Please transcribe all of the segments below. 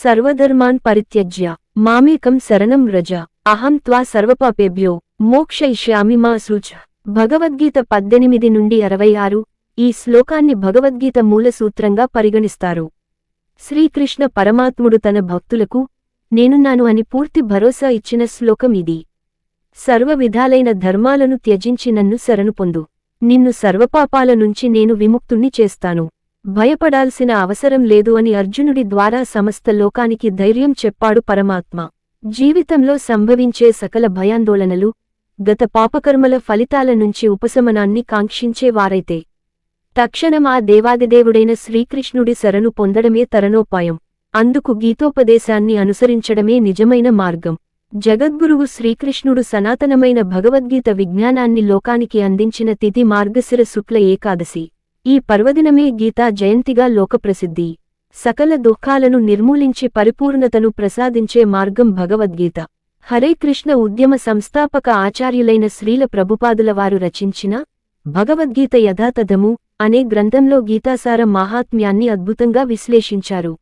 సర్వధర్మాన్ పరిత్యజ్య మామేకం శరణం వ్రజ అహం త్వా సర్వపాపేభ్యో మోక్షయిష్యామి మా శుచ. భగవద్గీత 18 నుండి 66. ఈ శ్లోకాన్ని భగవద్గీత మూల సూత్రంగా పరిగణిస్తారు. శ్రీకృష్ణ పరమాత్ముడు తన భక్తులకు నేనున్నాను అని పూర్తి భరోసా ఇచ్చిన శ్లోకం ఇది. సర్వ విధాలైన ధర్మాలను త్యజించి నన్ను శరణు పొందు, నిన్ను సర్వపాపాల నుంచి నేను విముక్తుణ్ణి చేస్తాను, భయపడాల్సిన అవసరం లేదు అని అర్జునుడి ద్వారా సమస్త లోకానికి ధైర్యం చెప్పాడు పరమాత్మ. జీవితంలో సంభవించే సకల భయాందోళనలు, గత పాపకర్మల ఫలితాల నుంచి ఉపశమనాన్ని కాంక్షించేవారైతే తక్షణం ఆ దేవాదిదేవుడైన శ్రీకృష్ణుడి శరణు పొందడమే తరణోపాయం. అందుకు గీతోపదేశాన్ని అనుసరించడమే నిజమైన మార్గం. జగద్గురువు శ్రీకృష్ణుడు సనాతనమైన భగవద్గీత విజ్ఞానాన్ని లోకానికి అందించిన తిథి మార్గశిర శుక్ల ఏకాదశి. ఈ పర్వదినమే గీతా జయంతిగా లోకప్రసిద్ధి. సకల దుఃఖాలను నిర్మూలించి పరిపూర్ణతను ప్రసాదించే మార్గం భగవద్గీత. హరే కృష్ణ ఉద్యమ సంస్థాపక ఆచార్యులైన శ్రీల ప్రభుపాదుల వారు రచించిన భగవద్గీత యథాతథము అనే గ్రంథంలో గీతాసార మాహాత్మ్యాన్ని అద్భుతంగా విశ్లేషించారు.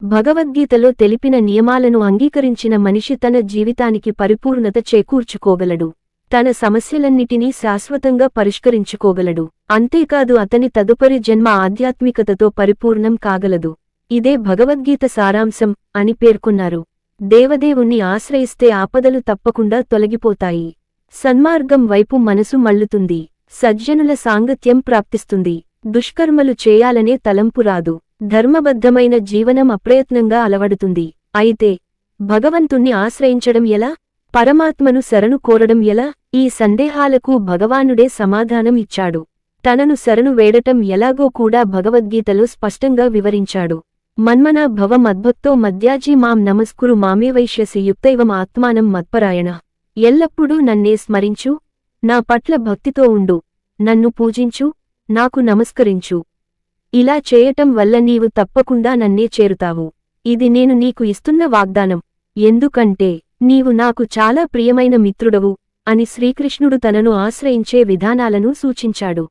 భగవద్గీతలో తెలిపిన నియమాలను అంగీకరించిన మనిషి తన జీవితానికి పరిపూర్ణత చేకూర్చుకోగలడు, తన సమస్యలన్నిటినీ శాశ్వతంగా పరిష్కరించుకోగలడు. అంతేకాదు అతని తదుపరి జన్మ ఆధ్యాత్మికతతో పరిపూర్ణం కాగలదు. ఇదే భగవద్గీత సారాంశం అని పేర్కొన్నారు. దేవదేవుణ్ణి ఆశ్రయిస్తే ఆపదలు తప్పకుండా తొలగిపోతాయి, సన్మార్గం వైపు మనసు మళ్ళుతుంది, సజ్జనుల సాంగత్యం ప్రాప్తిస్తుంది, దుష్కర్మలు చేయాలనే తలంపు రాదు, ధర్మబద్ధమైన జీవనం అప్రయత్నంగా అలవడుతుంది. అయితే భగవంతుణ్ణి ఆశ్రయించడం ఎలా, పరమాత్మను శరణు కోరడం ఎలా? ఈ సందేహాలకు భగవానుడే సమాధానం ఇచ్చాడు. తనను శరణు వేడటం ఎలాగో కూడా భగవద్గీతలో స్పష్టంగా వివరించాడు. మన్మనా భవ మద్భక్తో మద్యాజీ మాం నమస్కురు మామేవైష్యసి యుక్తైవం ఆత్మానం మత్పరాయణ. ఎల్లప్పుడూ నన్నే స్మరించు, నా పట్ల భక్తితో ఉండు, నన్ను పూజించు, నాకు నమస్కరించు. ఇలా చేయటం వల్ల నీవు తప్పకుండా నన్నే చేరుతావు. ఇది నేను నీకు ఇస్తున్న వాగ్దానం. ఎందుకంటే నీవు నాకు చాలా ప్రియమైన మిత్రుడవు అని శ్రీకృష్ణుడు తనను ఆశ్రయించే విధానాలను సూచించాడు.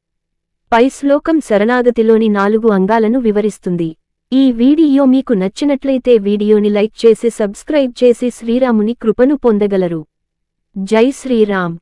పై శ్లోకం శరణాగతిలోని 4 అంగాలను వివరిస్తుంది. ఈ వీడియో మీకు నచ్చినట్లయితే వీడియోని లైక్ చేసి సబ్స్క్రైబ్ చేసి శ్రీరాముని కృపను పొందగలరు. జై శ్రీరామ్.